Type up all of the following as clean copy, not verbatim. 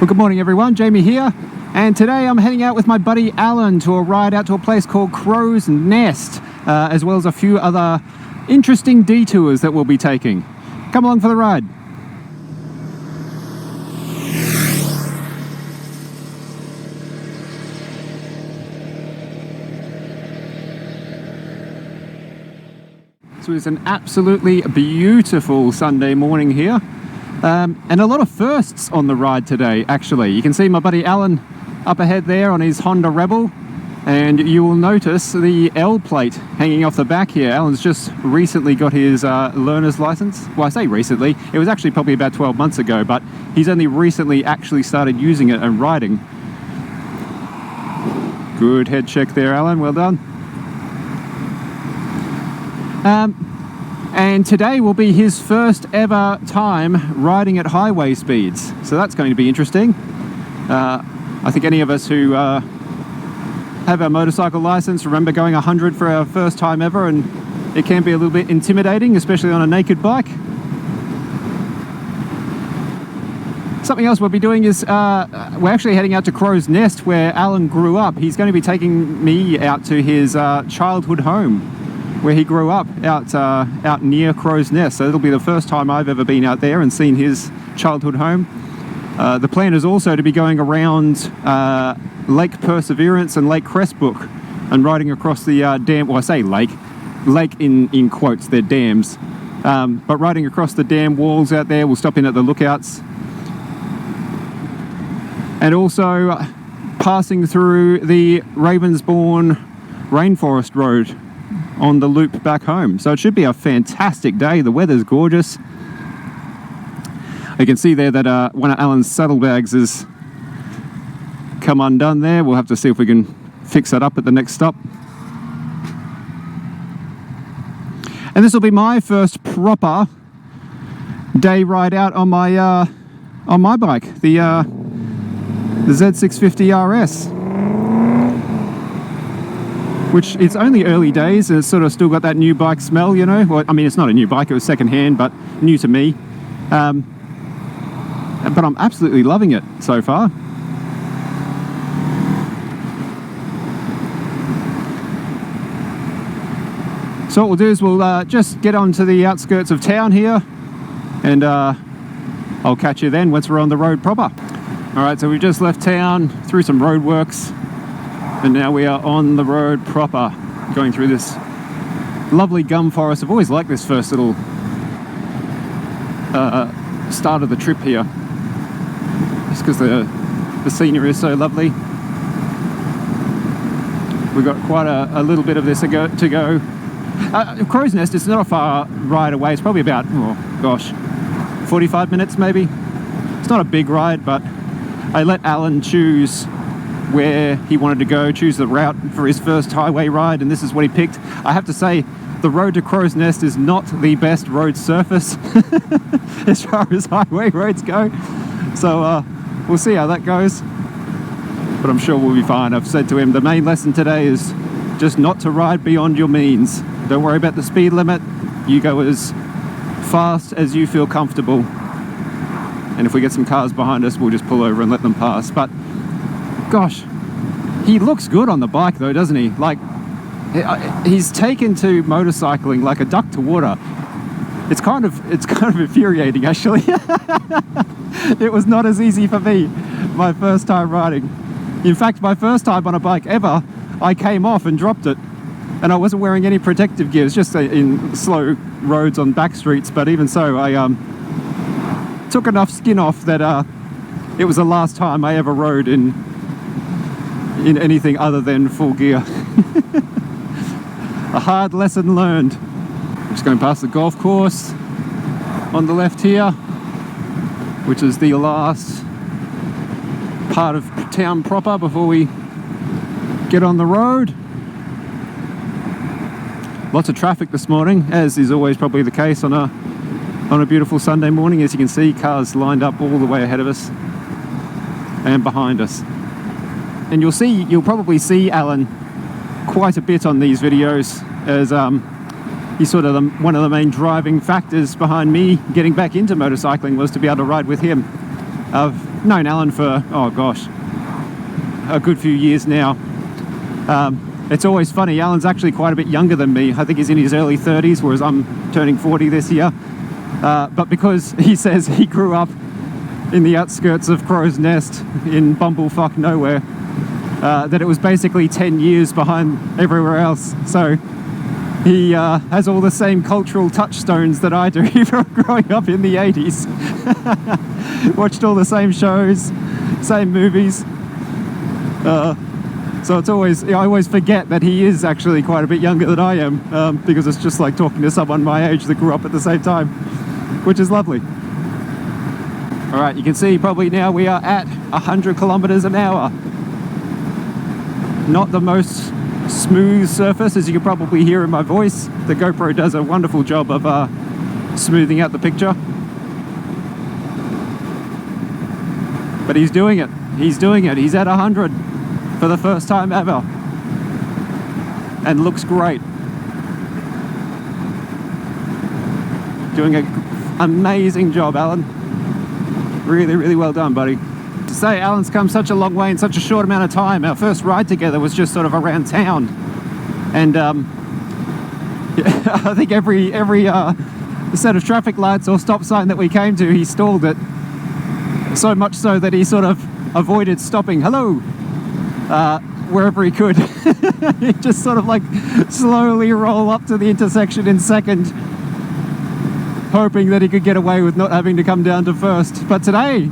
Well, good morning everyone, Jamie here, and today I'm heading out with my buddy Allan to a ride out to a place called Crow's Nest, as well as a few other interesting detours that we'll be taking. Come along for the ride. So it's an absolutely beautiful Sunday morning here. And a lot of firsts on the ride today, actually. You can see my buddy Allan up ahead there on his Honda Rebel, and you will notice the L plate hanging off the back here. Allan's just recently got his learner's license. Well, I say recently, it was actually probably about 12 months ago, but he's only recently actually started using it and riding. Good head check there, Allan, well done. And today will be his first ever time riding at highway speeds, so that's going to be interesting. I think any of us who have our motorcycle license remember going 100 for our first time ever, and it can be a little bit intimidating, especially on a naked bike. Something else we'll be doing is we're actually heading out to Crow's Nest, where Allan grew up. He's going to be taking me out to his childhood home, where he grew up, out near Crow's Nest. So it'll be the first time I've ever been out there and seen his childhood home. The plan is also to be going around Lake Perseverance and Lake Crestbrook and riding across the dam. Well, I say lake in quotes, they're dams. But riding across the dam walls out there. We'll stop in at the lookouts. And also passing through the Ravensbourne Rainforest Road on the loop back home. So it should be a fantastic day. The weather's gorgeous. You can see there that one of Allan's saddlebags has come undone there. We'll have to see if we can fix that up at the next stop. And this will be my first proper day ride out on my bike, the Z650RS. Which, it's only early days, and it's sort of still got that new bike smell, you know. Well, I mean, it's not a new bike, it was second hand, but new to me. But I'm absolutely loving it so far. So what we'll do is we'll just get onto the outskirts of town here, and I'll catch you then once we're on the road proper. Alright, so we've just left town through some roadworks, and now we are on the road proper, going through this lovely gum forest. I've always liked this first little start of the trip here, just because the scenery is so lovely. We've got quite a little bit of this to go. Crow's Nest is not a far ride away. It's probably about, oh gosh, 45 minutes maybe. It's not a big ride, but I let Allan choose where he wanted to go, choose the route for his first highway ride, and this is what he picked. I have to say, the road to Crow's Nest is not the best road surface as far as highway roads go, so we'll see how that goes, but I'm sure we'll be fine. I've said to him, the main lesson today is just not to ride beyond your means. Don't worry about the speed limit, you go as fast as you feel comfortable, and if we get some cars behind us, we'll just pull over and let them pass. But gosh, he looks good on the bike though, doesn't he? Like, he's taken to motorcycling like a duck to water. It's kind of infuriating, actually. It was not as easy for me my first time riding. In fact, my first time on a bike ever, I came off and dropped it, and I wasn't wearing any protective gear. It's just in slow roads on back streets, but even so, I took enough skin off that it was the last time I ever rode in anything other than full gear. A hard lesson learned. Just going past the golf course on the left here, which is the last part of town proper before we get on the road. Lots of traffic this morning, as is always probably the case on a beautiful Sunday morning. As you can see, cars lined up all the way ahead of us and behind us. And you'll probably see Allan quite a bit on these videos, as he's sort of one of the main driving factors behind me getting back into motorcycling, was to be able to ride with him. I've known Allan for, oh gosh, a good few years now. It's always funny, Allan's actually quite a bit younger than me. I think he's in his early 30s, whereas I'm turning 40 this year. But because he says he grew up in the outskirts of Crow's Nest in bumblefuck nowhere, that it was basically 10 years behind everywhere else. So he has all the same cultural touchstones that I do from growing up in the 80s. Watched all the same shows, same movies. So it's always, I always forget that he is actually quite a bit younger than I am, because it's just like talking to someone my age that grew up at the same time, which is lovely. All right, you can see probably now we are at 100 kilometers an hour. Not the most smooth surface, as you can probably hear in my voice. The GoPro does a wonderful job of smoothing out the picture. But he's doing it. He's doing it. He's at 100 for the first time ever. And looks great. Doing an amazing job, Allan. Really, really well done, buddy. To say Allan's come such a long way in such a short amount of time. Our first ride together was just sort of around town. And I think every set of traffic lights or stop sign that we came to, he stalled it. So much so that he sort of avoided stopping. Hello! Wherever he could. He'd just sort of like slowly roll up to the intersection in second, hoping that he could get away with not having to come down to first. But today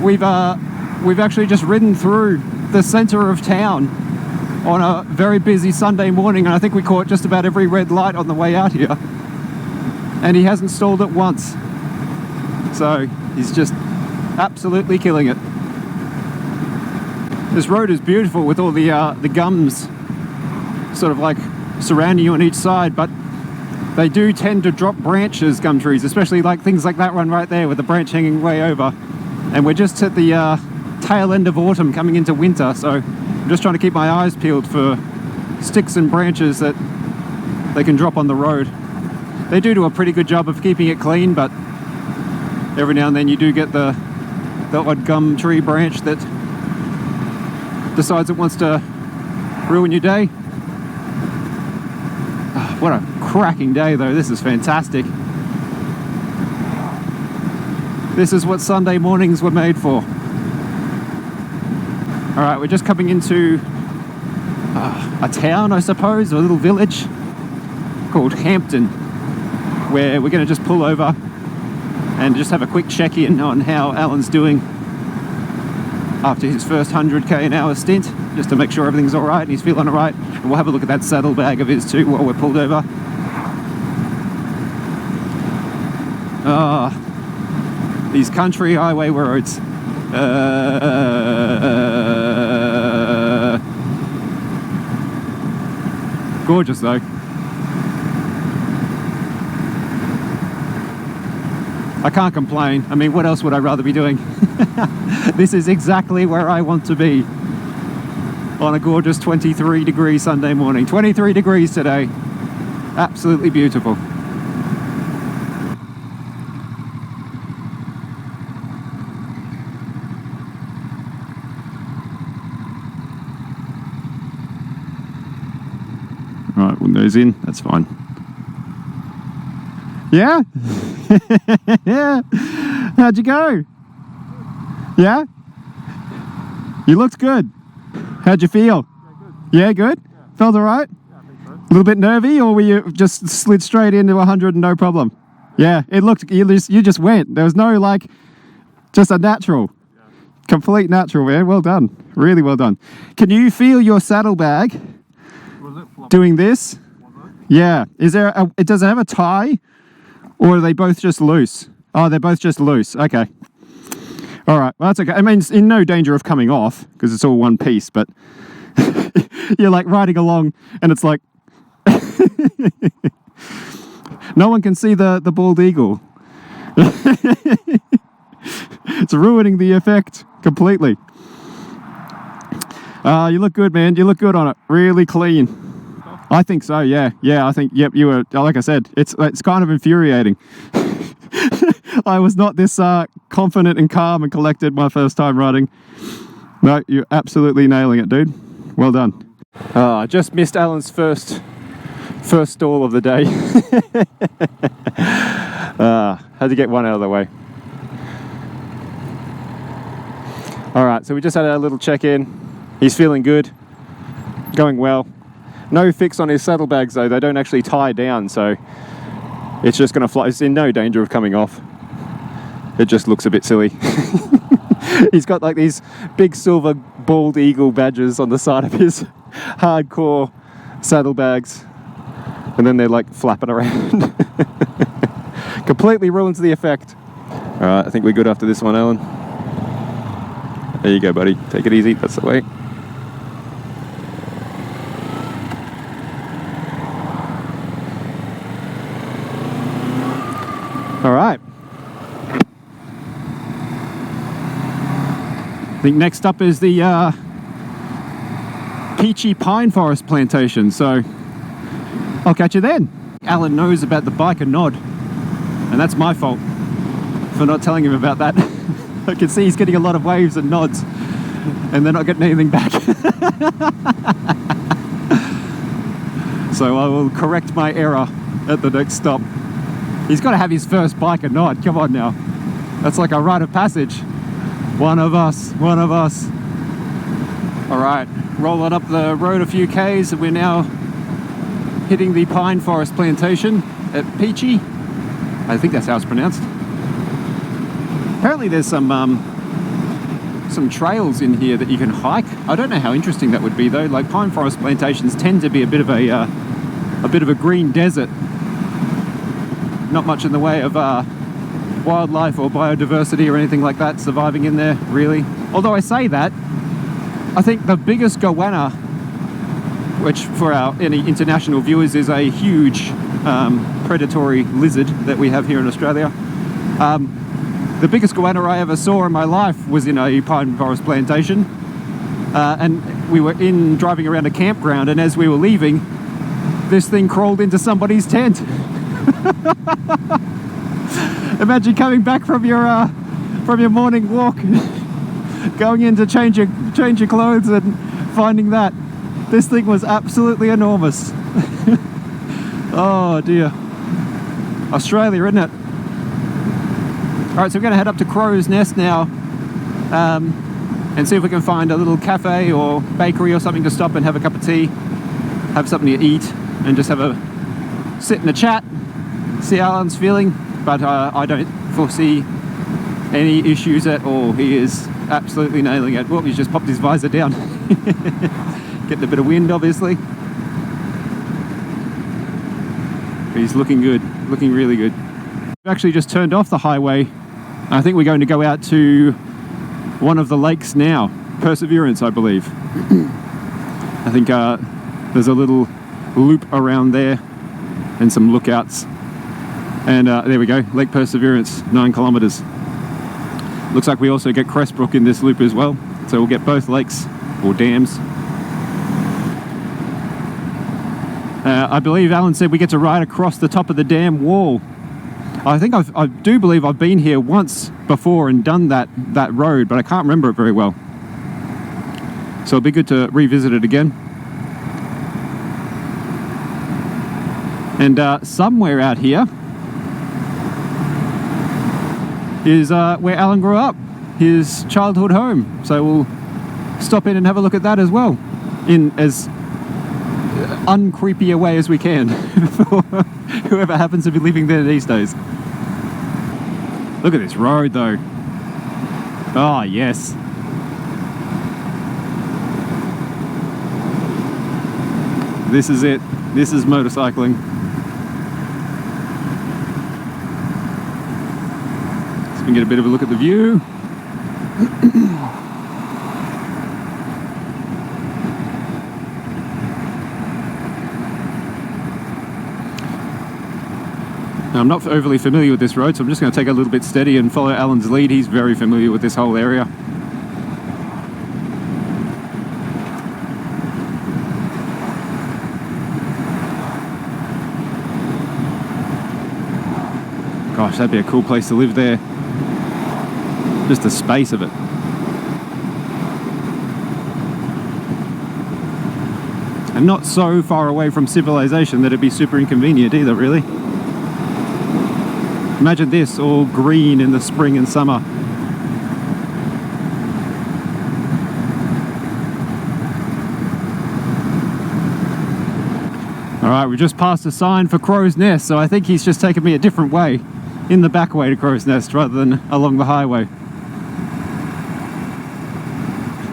we've actually just ridden through the center of town on a very busy Sunday morning, and I think we caught just about every red light on the way out here, and he hasn't stalled it once. So he's just absolutely killing it. This road is beautiful with all the gums sort of like surrounding you on each side, but they do tend to drop branches, gum trees, especially like things like that one right there with the branch hanging way over. And we're just at the tail end of autumn coming into winter, so I'm just trying to keep my eyes peeled for sticks and branches that they can drop on the road. They do a pretty good job of keeping it clean, but every now and then you do get the odd gum tree branch that decides it wants to ruin your day. Oh, what a cracking day though, this is fantastic. This is what Sunday mornings were made for. Alright, we're just coming into a town, I suppose, or a little village called Hampton, where we're going to just pull over and just have a quick check-in on how Allan's doing after his first 100k an hour stint, just to make sure everything's alright and he's feeling alright. And we'll have a look at that saddlebag of his too while we're pulled over. These country highway roads. Gorgeous though. I can't complain. I mean, what else would I rather be doing? This is exactly where I want to be on a gorgeous 23-degree Sunday morning. 23 degrees today. Absolutely beautiful. Right, windows in, that's fine. Yeah? Yeah. How'd you go? Yeah? You looked good. How'd you feel? Yeah, good? Yeah. Felt alright? Yeah, I think so. A little bit nervy, or were you just slid straight into 100 and no problem? Yeah, it looked, you just went. There was no like, just a natural. Yeah. Complete natural, man. Well done. Really well done. Can you feel your saddlebag doing this? Yeah. Is there does it have a tie? Or are they both just loose? Oh, they're both just loose. Okay. All right. Well, that's okay. I mean, it's in no danger of coming off because it's all one piece, but you're like riding along and it's like no one can see the bald eagle. It's ruining the effect completely. You look good, man. You look good on it. Really clean. I think so, yeah. Yeah, I think, yep, you were, like I said, it's kind of infuriating. I was not this confident and calm and collected my first time riding. No, you're absolutely nailing it, dude. Well done. I just missed Alan's first stall of the day. Had to get one out of the way. All right, so we just had a little check-in. He's feeling good, going well. No fix on his saddlebags though. They don't actually tie down, so it's just going to fly. It's in no danger of coming off. It just looks a bit silly. He's got like these big silver bald eagle badges on the side of his hardcore saddlebags, and then they're like flapping around. Completely ruins the effect. All right, I think we're good after this one, Alan. There you go, buddy. Take it easy. That's the way. All right. I think next up is the peachy pine forest plantation, so I'll catch you then. Alan knows about the biker nod, and that's my fault for not telling him about that. I can see he's getting a lot of waves and nods, and they're not getting anything back. So I will correct my error at the next stop. He's got to have his first biker nod. Come on now. That's like a rite of passage. One of us, one of us. All right, rolling up the road a few Ks, and we're now hitting the pine forest plantation at Peachy. I think that's how it's pronounced. Apparently there's some trails in here that you can hike. I don't know how interesting that would be though. Like, pine forest plantations tend to be a bit of a green desert. Not much in the way of wildlife or biodiversity or anything like that surviving in there, really. Although I say that, I think the biggest goanna, which for any international viewers is a huge predatory lizard that we have here in Australia. The biggest goanna I ever saw in my life was in a pine forest plantation. And we were driving around a campground, and as we were leaving, this thing crawled into somebody's tent. Imagine coming back from your morning walk, going in to change your clothes and finding that. This thing was absolutely enormous. Oh dear. Australia, isn't it? Alright, so we're going to head up to Crow's Nest now and see if we can find a little cafe or bakery or something to stop and have a cup of tea, have something to eat, and just have a sit and a chat, see how Alan's feeling. But I don't foresee any issues at all. He is absolutely nailing it. Well, he's just popped his visor down. Getting a bit of wind, obviously. He's looking good, looking really good. We've actually just turned off the highway. I think we're going to go out to one of the lakes now. Perseverance, I believe. I think there's a little loop around there and some lookouts. And there we go, Lake Perseverance, 9 kilometers. Looks like we also get Crestbrook in this loop as well. So we'll get both lakes, or dams. I believe Alan said we get to ride across the top of the dam wall. I think I do believe I've been here once before and done that road, but I can't remember it very well. So it'll be good to revisit it again. And somewhere out here is where Alan grew up, his childhood home. So we'll stop in and have a look at that as well, in as uncreepy a way as we can for whoever happens to be living there these days. Look at this road though. Oh yes. This is it. This is motorcycling. So we can get a bit of a look at the view. Now, I'm not overly familiar with this road, so I'm just going to take it a little bit steady and follow Alan's lead. He's very familiar with this whole area. Gosh, that'd be a cool place to live there. Just the space of it. And not so far away from civilization that it'd be super inconvenient either, really. Imagine this, all green in the spring and summer. Alright, we just passed a sign for Crow's Nest, so I think he's just taken me a different way, in the back way to Crow's Nest rather than along the highway.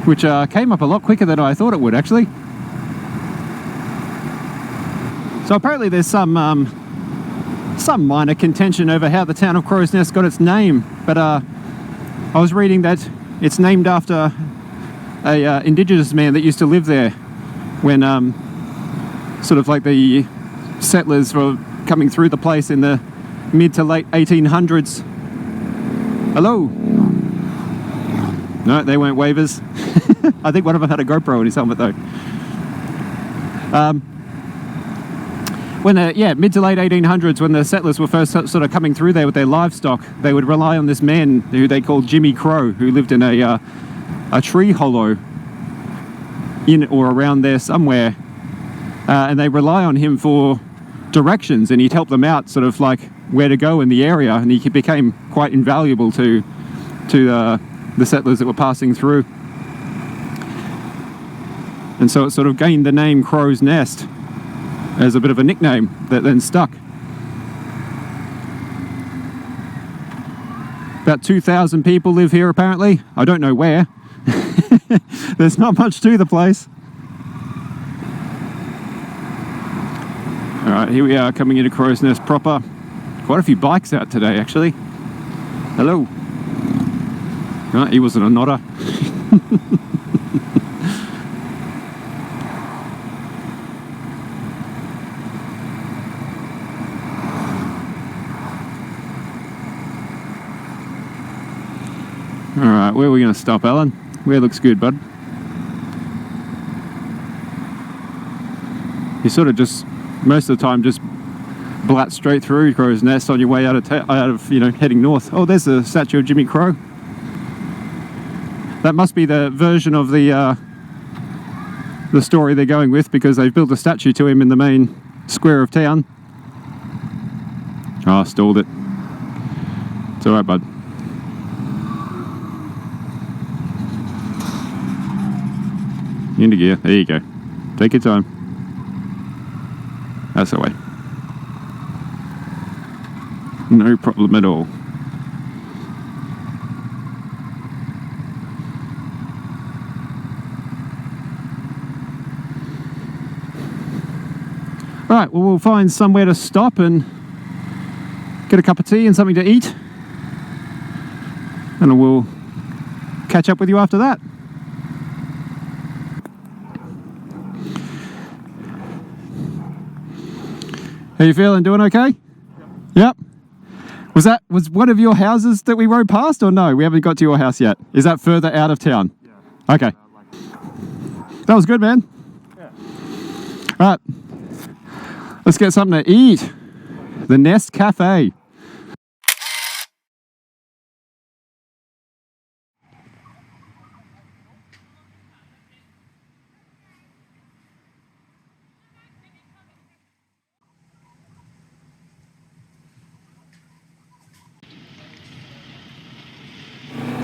Which came up a lot quicker than I thought it would, actually. So apparently there's some minor contention over how the town of Crow's Nest got its name, but I was reading that it's named after a indigenous man that used to live there when sort of like the settlers were coming through the place in the mid to late 1800s. Hello? No, they weren't wavers. I think one of them had a GoPro in his helmet though. When the mid to late 1800s, when the settlers were first sort of coming through there with their livestock, they would rely on this man who they called Jimmy Crow, who lived in a tree hollow in or around there somewhere, and they rely on him for directions, and he'd help them out, sort of like where to go in the area, and he became quite invaluable to the settlers that were passing through. And so it sort of gained the name Crow's Nest as a bit of a nickname that then stuck. About 2,000 people live here apparently. I don't know where. There's not much to the place. Alright, here we are coming into Crow's Nest proper. Quite a few bikes out today actually. Hello. No, he wasn't a nodder. Alright, where are we going to stop, Alan? Where looks good, bud? You sort of just, most of the time, just blat straight through Crow's Nest on your way out of, you know, heading north. Oh, there's the statue of Jimmy Crow. That must be the version of the story they're going with, because they've built a statue to him in the main square of town. Oh, I stalled it. It's alright, bud. Into gear. There you go. Take your time. That's the way. No problem at all. Alright, well, we'll find somewhere to stop and get a cup of tea and something to eat. And we'll catch up with you after that. How you feeling? Doing okay? Yep. Was one of your houses that we rode past, or no? We haven't got to your house yet. Is that further out of town? Yeah. Okay. That was good, man. Yeah. All right. Let's get something to eat. The Nest Cafe.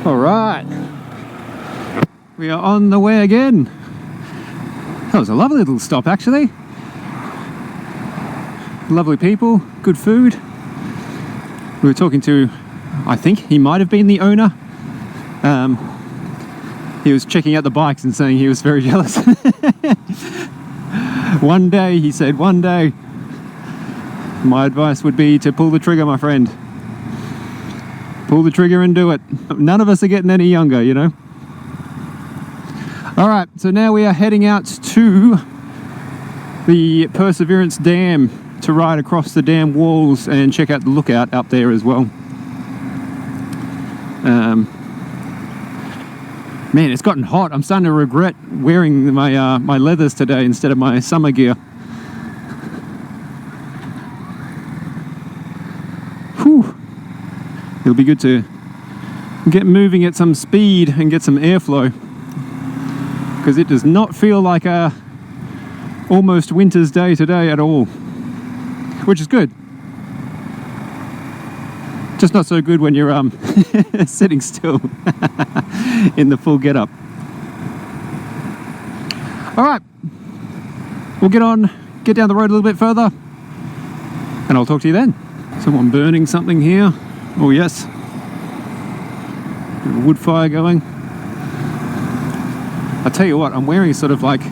All right, we are on the way again. That was a lovely little stop actually. Lovely people, good food. We were talking to, I think he might have been the owner. He was checking out the bikes and saying he was very jealous. One day, he said, one day, my advice would be to pull the trigger, my friend. Pull the trigger and do it. None of us are getting any younger, you know. All right, so now we are heading out to the Perseverance Dam to ride across the dam walls and check out the lookout up there as well. Man, it's gotten hot. I'm starting to regret wearing my my leathers today instead of my summer gear. Whew. it'll be good to get moving at some speed and get some airflow, because it does not feel like a almost winter's day today at all, which is good. Just not so good when you're sitting still in the full get-up. All right, we'll get down the road a little bit further, and I'll talk to you then. Someone burning something here. Oh yes, bit of a wood fire going. I tell you what, I'm wearing sort of like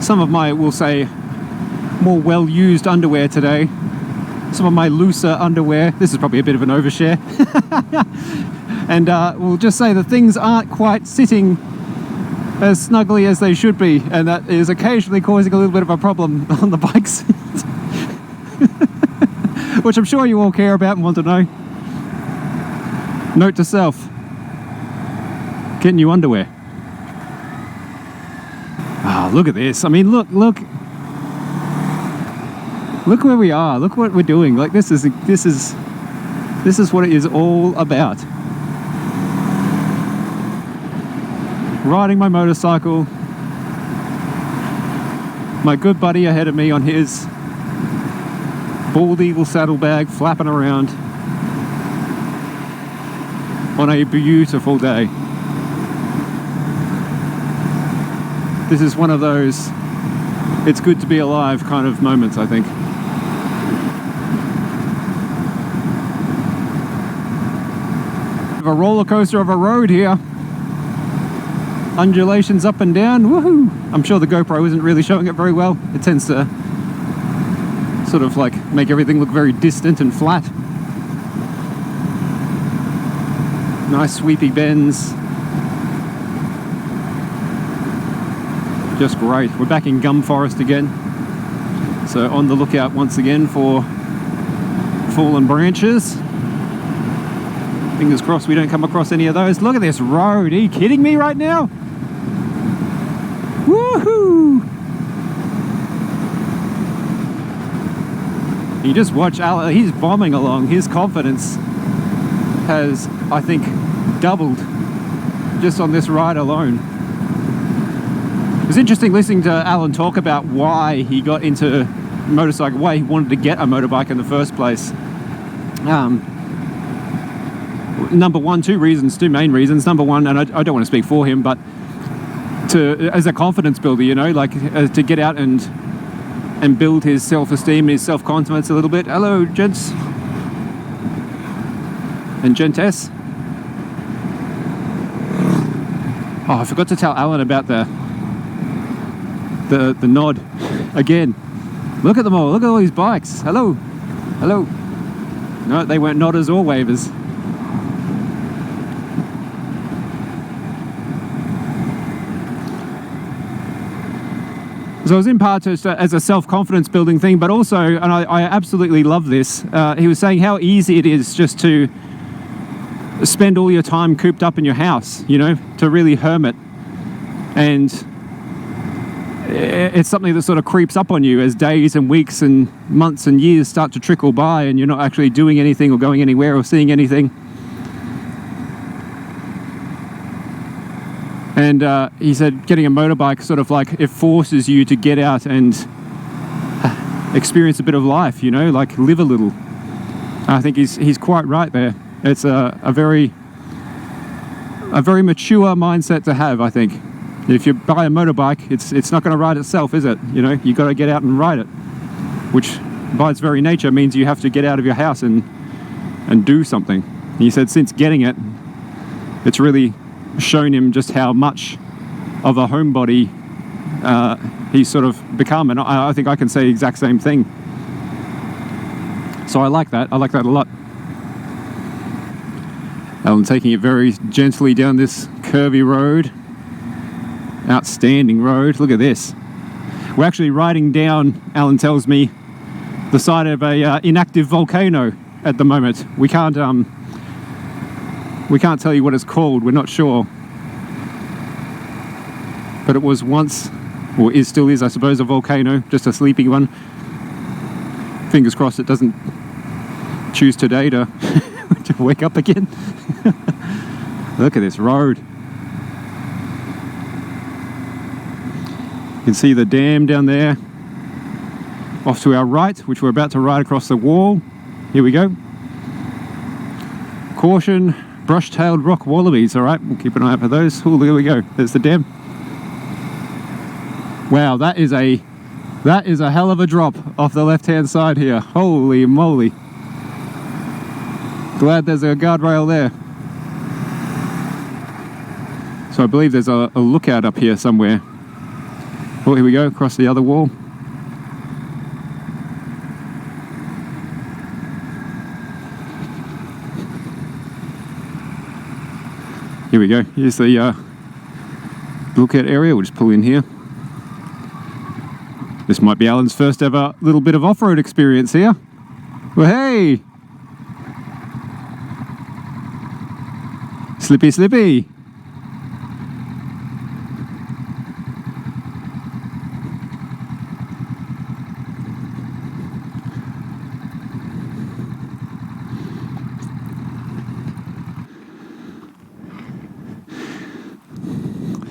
some of my, we'll say, more well-used underwear today. Some of my looser underwear. This is probably a bit of an overshare. And we'll just say that things aren't quite sitting as snugly as they should be, and that is occasionally causing a little bit of a problem on the bike seat. Which I'm sure you all care about and want to know. Note to self: get new underwear. Ah, look at this. I mean, look where we are. Look what we're doing. Like, this is what it is all about. Riding my motorcycle. My good buddy ahead of me on his bald eagle saddlebag, flapping around on a beautiful day. This is one of those it's good to be alive kind of moments, I think. A roller coaster of a road here. Undulations up and down. Woohoo! I'm sure the GoPro isn't really showing it very well. It tends to sort of like make everything look very distant and flat. Nice sweepy bends. Just great. We're back in gum forest again, so on the lookout once again for fallen branches. Fingers crossed we don't come across any of those. Look at this road. Are you kidding me right now? Woohoo! You just watch Allan. He's bombing along. His confidence has, I think, doubled just on this ride alone. It was interesting listening to Allan talk about why he got into motorcycle, why he wanted to get a motorbike in the first place. Number one, two main reasons. Number one, and I don't want to speak for him, but as a confidence builder, you know, like to get out and build his self-esteem, his self-confidence a little bit. Hello, gents and gentess. Oh, I forgot to tell Allan about the nod again. Look at them all. Look at all these bikes. Hello, hello. No, they weren't nodders or wavers. So it was in part as a self-confidence building thing, but also, and I absolutely love this, he was saying how easy it is just to spend all your time cooped up in your house, you know, to really hermit. And it's something that sort of creeps up on you as days and weeks and months and years start to trickle by, and you're not actually doing anything or going anywhere or seeing anything. And he said getting a motorbike sort of like, it forces you to get out and experience a bit of life, you know, like live a little. I think he's quite right there. It's a very mature mindset to have, I think. If you buy a motorbike, it's not going to ride itself, is it? You know, you've got to get out and ride it, which by its very nature means you have to get out of your house and do something. And he said since getting it, it's really shown him just how much of a homebody he's sort of become, and I think I can say the exact same thing. So I like that a lot. Allan taking it very gently down this curvy road. Outstanding road. Look at this. We're actually riding down, Allan tells me, the side of a inactive volcano at the moment. We can't tell you what it's called. We're not sure. But it was once, or still is, I suppose, a volcano, just a sleeping one. Fingers crossed it doesn't choose today to, to wake up again. Look at this road. You can see the dam down there off to our right, which we're about to ride across the wall. Here we go. Caution, brush-tailed rock wallabies. All right, we'll keep an eye out for those. Oh, there we go. There's the dam. Wow, that is a hell of a drop off the left-hand side here. Holy moly. Glad there's a guardrail there. So I believe there's a lookout up here somewhere. Oh, here we go, across the other wall. Here we go. Here's the lookout area. We'll just pull in here. This might be Alan's first ever little bit of off-road experience here. Well, hey! Slippy, slippy.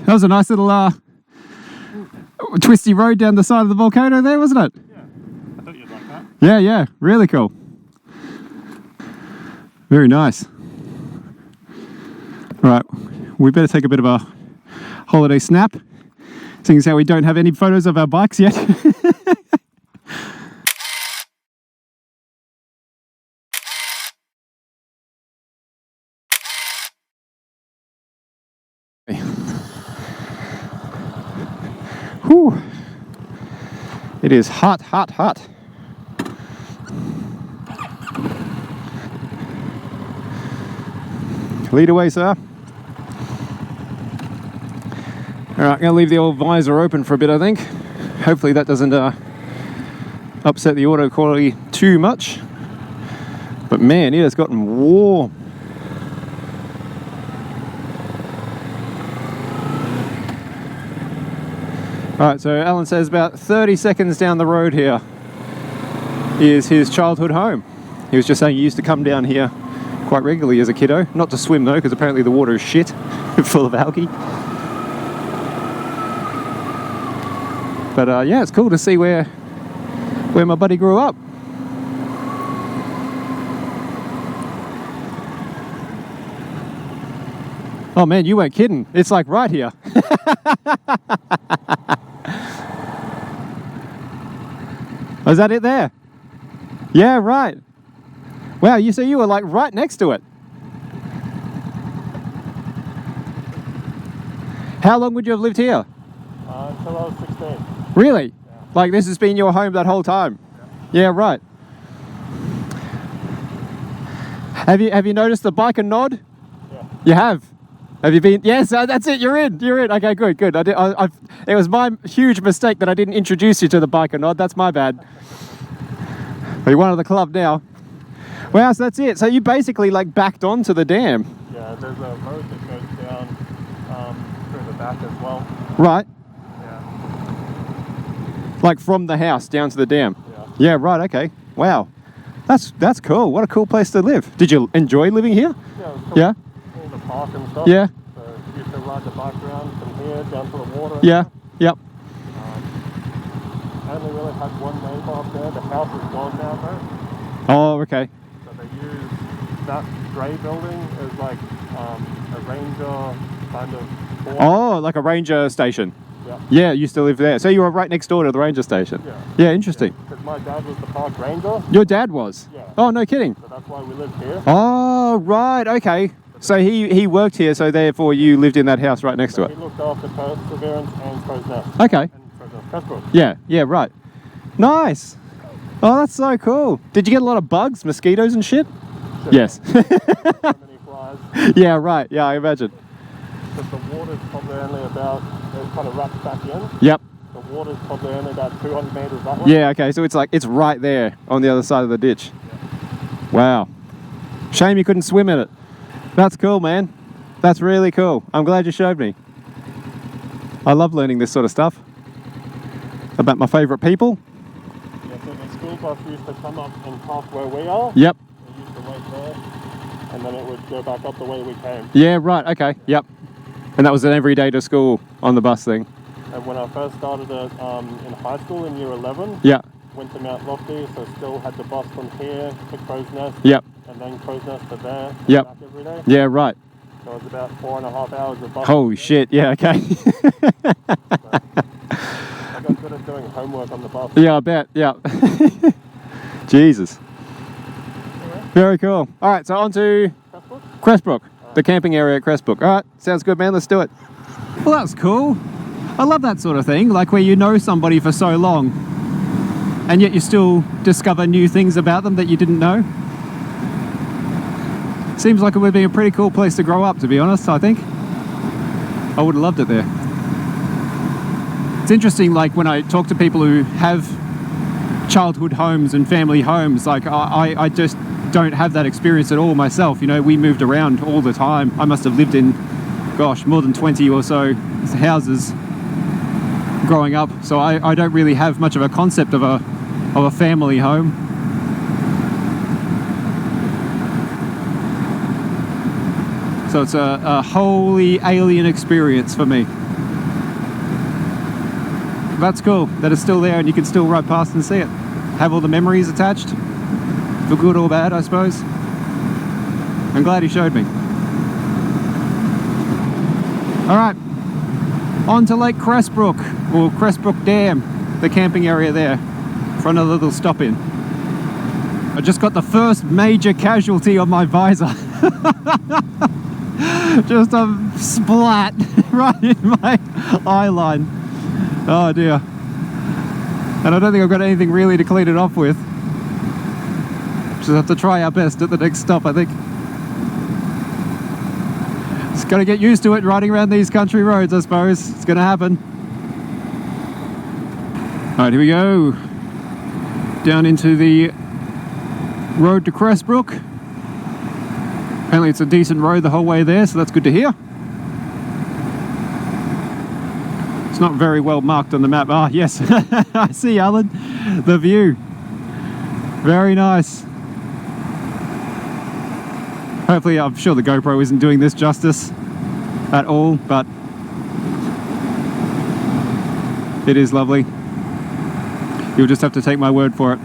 That was a nice little twisty road down the side of the volcano there, wasn't it? Yeah, I thought you'd like that. Yeah, yeah, really cool. Very nice. Right, we better take a bit of a holiday snap, seeing as how we don't have any photos of our bikes yet. Whew. It is hot, hot, hot. Lead away, sir. All right, I'm going to leave the old visor open for a bit, I think. Hopefully that doesn't upset the auto quality too much. But man, it has gotten warm. Alright, so Alan says about 30 seconds down the road here is his childhood home. He was just saying he used to come down here quite regularly as a kiddo. Not to swim though, because apparently the water is shit, full of algae. But yeah, it's cool to see where my buddy grew up. Oh man, you weren't kidding. It's like right here. Oh, is that it there? Yeah, right. Wow, so you were like right next to it. How long would you have lived here? Until I was 16. Really? Yeah. Like this has been your home that whole time? Yeah, right. Have you noticed the biker nod? Yeah. You have? Have you been? Yes, that's it. You're in. You're in. Okay, good, good. It was my huge mistake that I didn't introduce you to the biker nod. That's my bad. But you're one of the club now. Wow, so that's it. So you basically like backed onto the dam. Yeah, there's a road that goes down through the back as well. Right. Yeah. Like from the house down to the dam. Yeah. Yeah. Right. Okay. Wow. That's cool. What a cool place to live. Did you enjoy living here? Yeah. It was cool. Yeah. All the park and stuff. Yeah. So you used to ride the bike around from here down to the water. Yeah. Yep. I only really had one neighbour up there. The house is gone now though. Oh, okay. So they use that grey building as like a ranger kind of port. Oh, like a ranger station. Yeah. Yeah, you used to live there. So you were right next door to the ranger station. Yeah. Yeah, interesting. Because my dad was the park ranger. Your dad was? Yeah. Oh, no kidding. So that's why we lived here. Oh, right. Okay. So he worked here, so therefore you lived in that house right next to He it. looked after Perseverance and Crow's Nest. Okay. And Crow's Nest Pestbrook. Yeah. Yeah. Right. Nice. Oh, that's so cool. Did you get a lot of bugs, mosquitoes, and shit? Sure. Yes. So many flies. Yeah. Right. Yeah. I imagine. But the water's probably only about, it kind of wraps back in. Yep. The water's probably only about 200 metres that way. Yeah. Okay. So it's right there on the other side of the ditch. Yeah. Wow. Shame you couldn't swim in it. That's cool, man. That's really cool. I'm glad you showed me. I love learning this sort of stuff about my favourite people. Yeah, so the school bus used to come up and park where we are. Yep. They and then it would go back up the way we came. Yeah, right, okay, yep. And that was an everyday to school on the bus thing? And when I first started in high school in year 11, yeah, went to Mount Lofty, so still had the bus from here to Crow's Nest, yep, and then Crow's Nest to there, and yep, back every day. Yeah, right. So it was about 4.5 hours of bus. Holy shit, yeah, okay. So I got good at doing homework on the bus. Yeah, I bet, yeah. Jesus. Very cool. All right, so on to Crestbrook, the camping area at Crestbrook. All right, sounds good, man. Let's do it. Well, that's cool. I love that sort of thing, like where you know somebody for so long, and yet you still discover new things about them that you didn't know. Seems like it would be a pretty cool place to grow up, to be honest, I think. I would have loved it there. It's interesting, like when I talk to people who have childhood homes and family homes, like I just don't have that experience at all myself. You know, we moved around all the time. I must have lived in, gosh, more than 20 or so houses growing up, so I don't really have much of a concept of a family home. So it's a wholly alien experience for me. That's cool that it's still there and you can still ride past and see it. Have all the memories attached, for good or bad, I suppose. I'm glad he showed me. All right, on to Lake Crestbrook, or Crestbrook Dam, the camping area there, for another little stop in. I just got the first major casualty on my visor. Just a splat right in my eye line. Oh dear. And I don't think I've got anything really to clean it off with. Just have to try our best at the next stop, I think. Just got to get used to it riding around these country roads, I suppose. It's going to happen. Alright, here we go. Down into the road to Crestbrook. Apparently it's a decent road the whole way there, so that's good to hear. It's not very well marked on the map. Ah, yes. I see, Alan. The view. Very nice. Hopefully, I'm sure the GoPro isn't doing this justice at all, but it is lovely. You'll just have to take my word for it.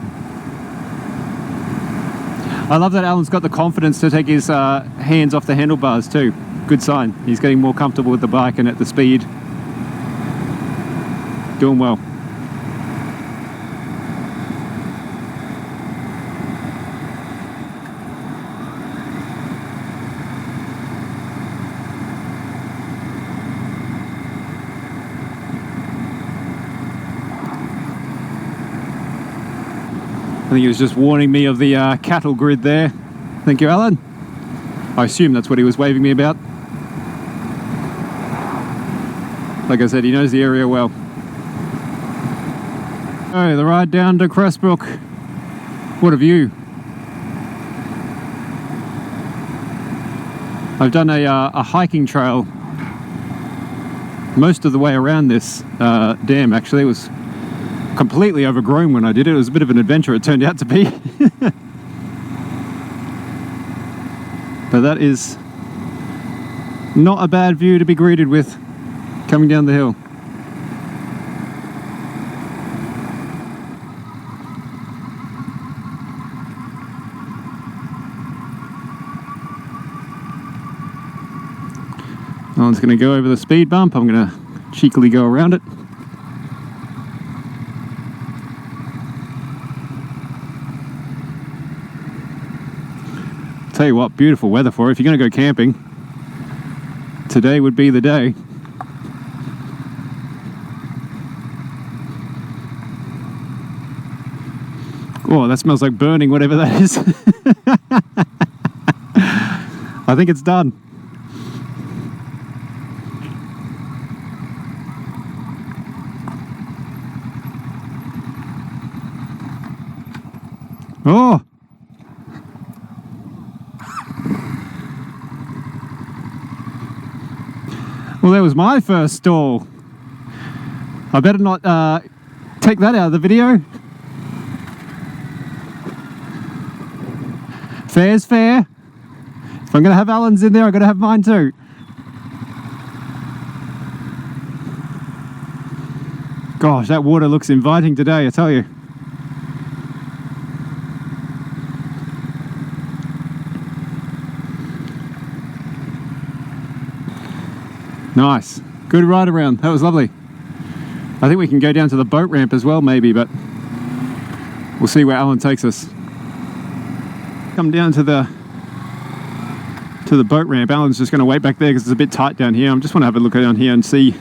I love that Alan's got the confidence to take his hands off the handlebars too. Good sign. He's getting more comfortable with the bike and at the speed. Doing well. I think he was just warning me of the cattle grid there. Thank you, Alan. I assume that's what he was waving me about. Like I said, he knows the area well. Oh, the ride down to Crestbrook. What a view. I've done a hiking trail most of the way around this dam, actually. It was completely overgrown when I did it. It was a bit of an adventure, it turned out to be. But that is not a bad view to be greeted with coming down the hill. Alan's going to go over the speed bump. I'm going to cheekily go around it. Tell you what, beautiful weather for it. If you're going to go camping, today would be the day. Oh, that smells like burning, whatever that is. I think it's done. Oh! Well, that was my first stall. I better not take that out of the video. Fair's fair. If I'm going to have Allan's in there, I've got to have mine too. Gosh, that water looks inviting today, I tell you. Nice. Good ride around. That was lovely. I think we can go down to the boat ramp as well, maybe, but we'll see where Allan takes us. Come down to the boat ramp. Allan's just going to wait back there because it's a bit tight down here. I just want to have a look down here and see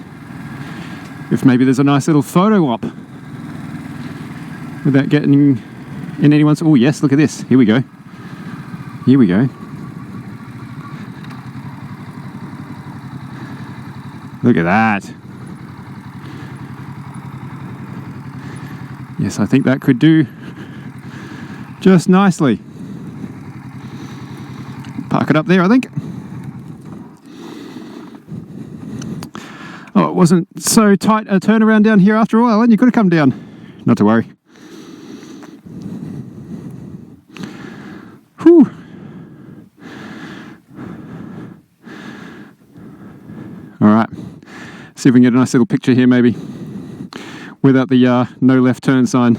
if maybe there's a nice little photo op without getting in anyone's... Oh yes, look at this. Here we go. Here we go. Look at that. Yes, I think that could do just nicely. Park it up there, I think. Oh, it wasn't so tight a turnaround down here after all, Allan. You could have come down. Not to worry. Whew. All right. See if we can get a nice little picture here, maybe, without the no left turn sign.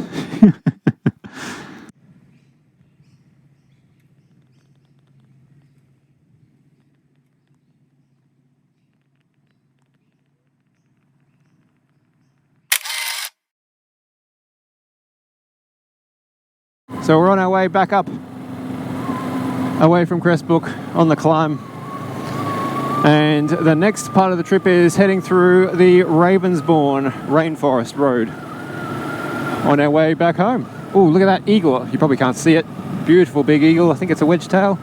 So we're on our way back up, away from Crestbrook on the climb. And the next part of the trip is heading through the Ravensbourne Rainforest Road on our way back home. Oh, look at that eagle. You probably can't see it. Beautiful big eagle. I think it's a wedgetail.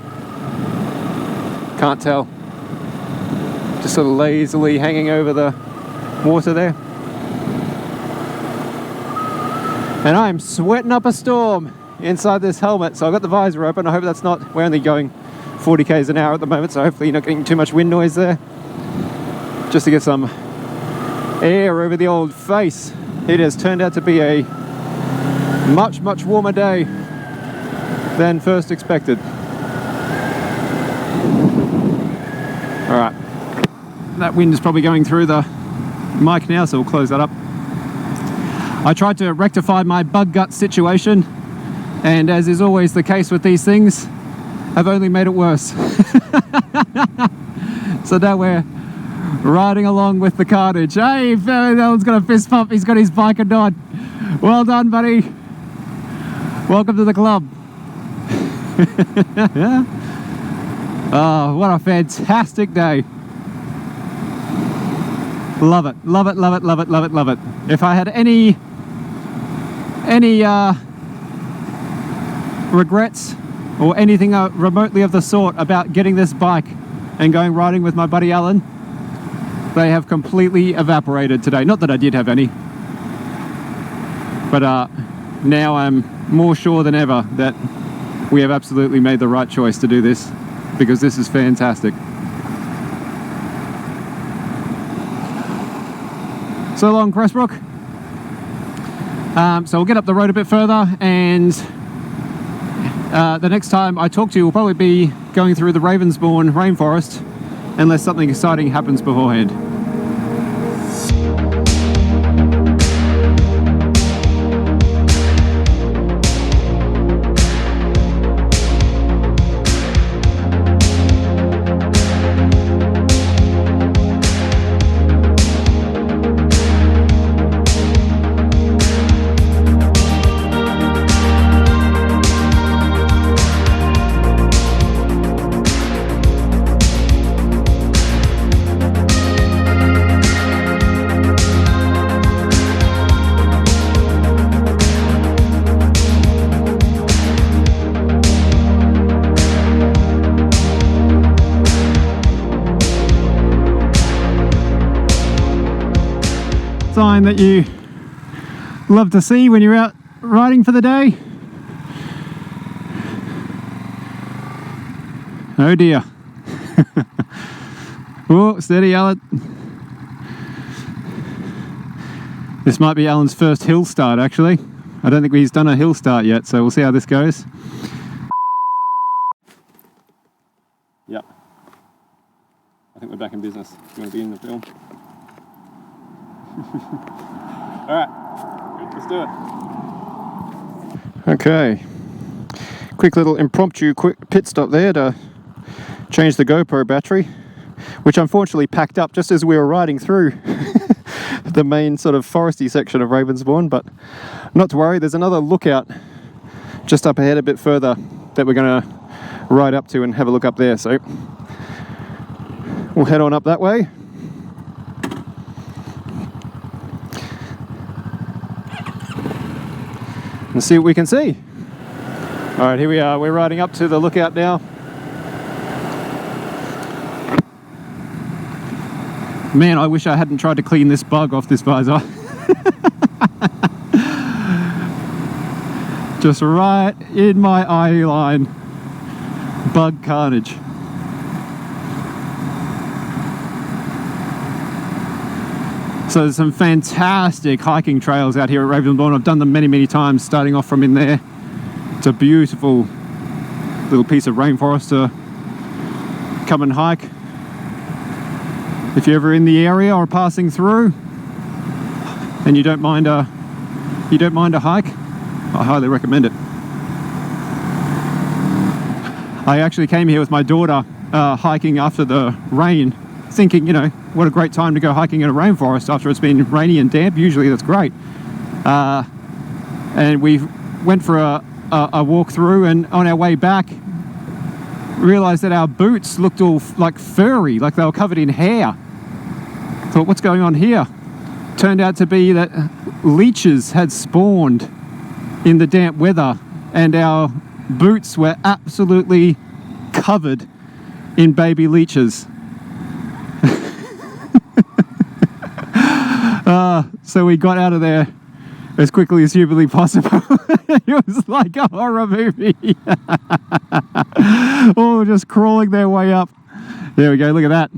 Can't tell. Just sort of lazily hanging over the water there. And I'm sweating up a storm inside this helmet, so I've got the visor open. I hope that's not... We're only going 40 k's an hour at the moment, so hopefully you're not getting too much wind noise there. Just to get some air over the old face. It has turned out to be a much, much warmer day than first expected. Alright. That wind is probably going through the mic now, so we'll close that up. I tried to rectify my bug gut situation, and as is always the case with these things, I've only made it worse. So now we're riding along with the carnage. Hey, Allan's got a fist pump. He's got his bike and nod. Well done, buddy. Welcome to the club. Oh, what a fantastic day. Love it, love it, love it, love it, love it, love it. If I had any regrets or anything remotely of the sort about getting this bike and going riding with my buddy Allan, they have completely evaporated today. Not that I did have any, but now I'm more sure than ever that we have absolutely made the right choice to do this, because this is fantastic. So long, Crestbrook. So we'll get up the road a bit further, and the next time I talk to you will probably be going through the Ravensbourne rainforest, unless something exciting happens beforehand. Sign that you love to see when you're out riding for the day. Oh dear. Oh, steady, Allan. This might be Allan's first hill start, actually. I don't think he's done a hill start yet, so we'll see how this goes. Yep. I think we're back in business. You want to be in the film? Alright, let's do it. Okay. Quick little impromptu pit stop there to change the GoPro battery, which unfortunately packed up just as we were riding through the main sort of foresty section of Ravensbourne, but not to worry, there's another lookout just up ahead a bit further that we're going to ride up to and have a look up there, so we'll head on up that way. And see what we can see. Alright, here we are, we're riding up to the lookout now. Man, I wish I hadn't tried to clean this bug off this visor. Just right in my eye line. Bug carnage. So there's some fantastic hiking trails out here at Ravensbourne. I've done them many, many times, starting off from in there. It's a beautiful little piece of rainforest to come and hike. If you're ever in the area or passing through and you don't mind a hike, I highly recommend it. I actually came here with my daughter hiking after the rain, thinking, you know, what a great time to go hiking in a rainforest after it's been rainy and damp. Usually that's great. And we went for a walk through, and on our way back realized that our boots looked all like furry, like they were covered in hair. Thought, what's going on here? Turned out to be that leeches had spawned in the damp weather, and our boots were absolutely covered in baby leeches. So we got out of there as quickly as humanly possible. It was like a horror movie. Oh, just crawling their way up. There we go, look at that.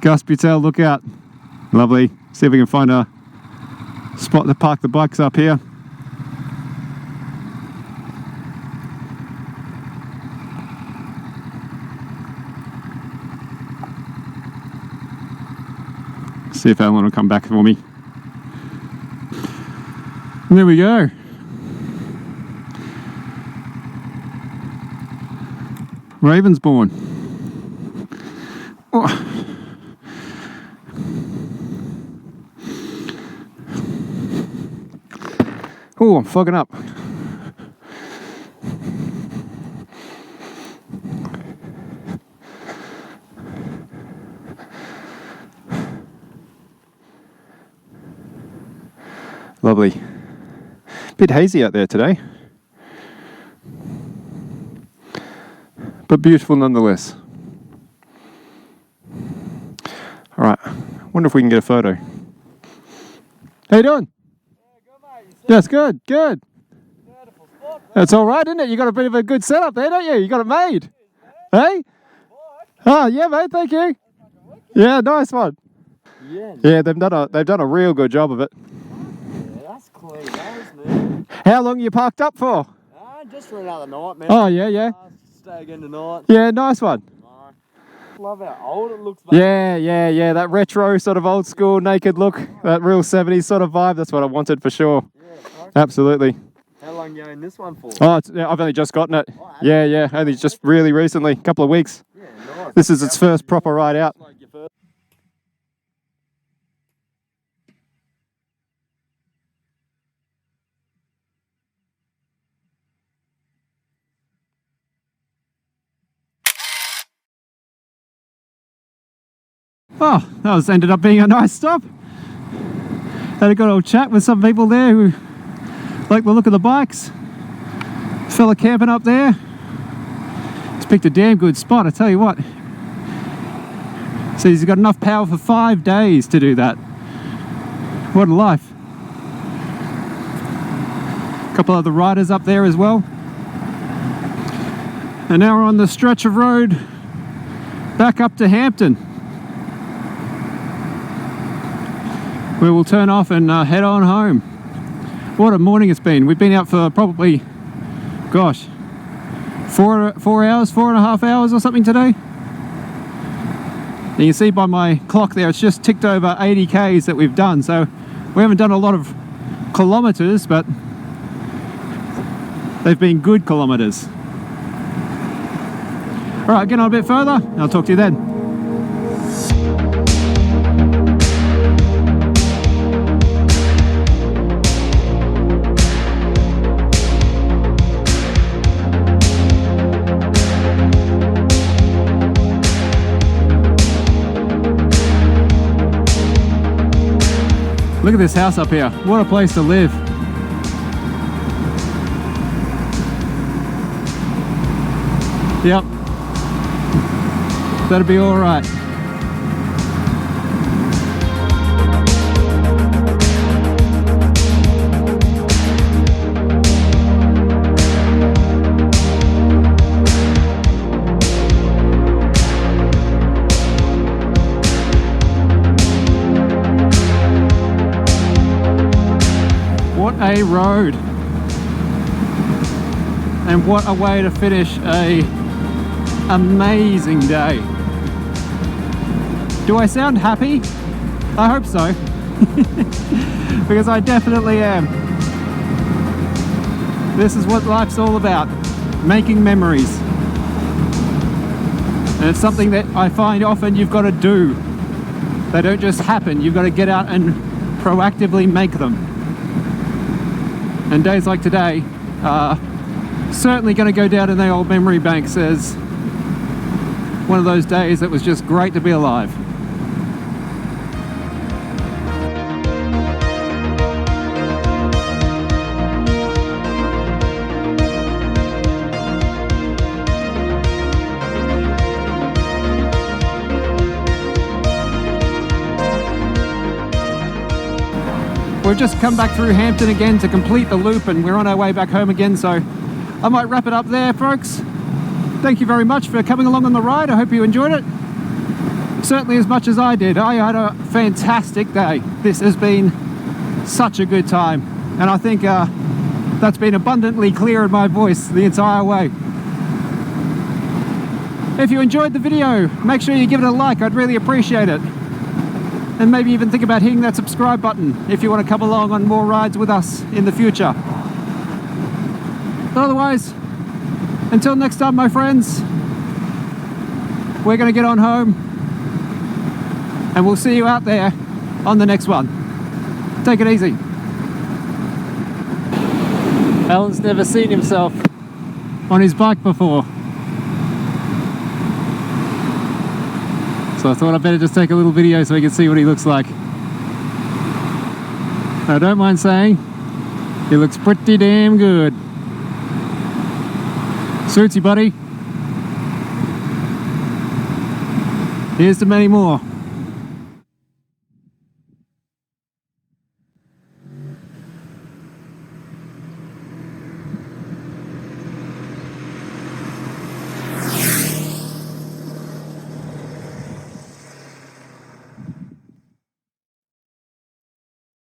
Gus Butel lookout. Lovely. See if we can find a spot to park the bikes up here. See if Allan will come back for me. And there we go. Ravensbourne. Oh. Oh, I'm fogging up. Lovely. Bit hazy out there today, but beautiful nonetheless. All right, wonder if we can get a photo. How you doing? Yeah, good, mate. That's good, good. Beautiful spot, mate. That's all right, isn't it? You got a bit of a good setup there, don't you? You got it made. Hey? Oh, yeah, mate. Thank you. Yeah, nice one. Yeah. Yeah, they've done a real good job of it. Yeah, that's clean. That was me. How long you parked up for? Just for another night, man. Oh, yeah, yeah. Stay again tonight. Yeah, nice one. Love how old it looks. Mate. Yeah. That retro sort of old school naked look, that real 70s sort of vibe. That's what I wanted for sure. Yeah, Absolutely. How long you in this one for? Oh, I've only just gotten it. Oh, Yeah. Only just really recently, a couple of weeks. Yeah, nice. This is its first proper ride out. Like your first. Oh, that ended up being a nice stop. Had a good old chat with some people there who like the look of the bikes. Fella camping up there. He's picked a damn good spot, I tell you what. So he's got enough power for 5 days to do that. What a life. A couple other riders up there as well. And now we're on the stretch of road back up to Hampton, where we'll turn off and head on home. What a morning it's been. We've been out for probably, gosh, 4 hours, 4.5 hours or something today. You can see by my clock there, it's just ticked over 80 Ks that we've done. So we haven't done a lot of kilometers, but they've been good kilometers. All right, get on a bit further, and I'll talk to you then. Look at this house up here. What a place to live. Yep. That'll be all right. What a road, and what a way to finish a amazing day. Do I sound happy? I hope so, because I definitely am. This is what life's all about, making memories. And it's something that I find often you've got to do. They don't just happen, you've got to get out and proactively make them. And days like today are certainly going to go down in the old memory banks as one of those days that was just great to be alive. We've just come back through Hampton again to complete the loop, and we're on our way back home again, so I might wrap it up there, folks. Thank you very much for coming along on the ride. I hope you enjoyed it. Certainly as much as I did. I had a fantastic day. This has been such a good time, and I think that's been abundantly clear in my voice the entire way. If you enjoyed the video, make sure you give it a like. I'd really appreciate it. And maybe even think about hitting that subscribe button if you want to come along on more rides with us in the future. But otherwise, until next time, my friends, we're going to get on home, and we'll see you out there on the next one. Take it easy. Allan's never seen himself on his bike before, so I thought I'd better just take a little video so we can see what he looks like. I don't mind saying, he looks pretty damn good. Suits you, buddy. Here's to many more.